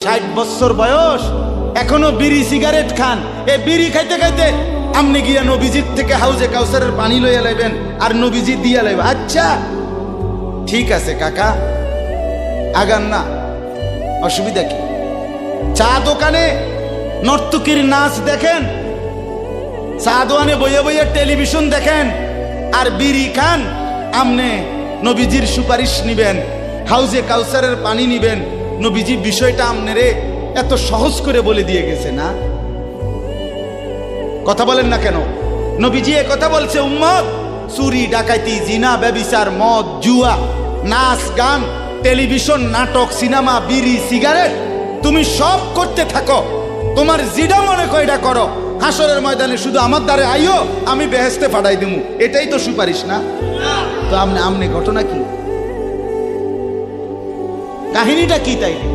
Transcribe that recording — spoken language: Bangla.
60 বছর বয়স এখনো বিড়ি সিগারেট খান। এ বিড়ি খাইতে খাইতে আপনি গিয়া নবীজির থেকে হাউজে কাউসারের পানি লইয়া লাইবেন আর নবীজি দিয়া লাইবেন। আচ্ছা ঠিক আছে কাকা, আগান না, অসুবিধা কি? চা দোকানে নর্তকীর নাচ দেখেন, চা দোকানে বইয়ে বইয়ে টেলিভিশন দেখেন, আর বিড়ি খান। আমনে নবীজির সুপারিশ নিবেন, হাউজে কাউসারের পানি নিবেন। নবীজি বিষয়টা আমনেরে এত সহজ করে বলে দিয়ে গেছে না? কথা বলেন না কেন? নবীজি এ কথা বলছে, উম্মত চুরি ডাকাতি জিনা ব্যভিচার মদ জুয়া নাচ গান টেলিভিশন নাটক সিনেমা বিড়ি সিগারেট তুমি সব করতে থাকো, তোমার জিডা মনে কয়টা করো, হাসরের ময়দানে শুধু আমার দ্বারে আইও, আমি বেহেশতে পাঠাই দেবো। এটাই তো সুপারিশ না? তো আমনে ঘটনা কি, কাহিনীটা কি তাইলে?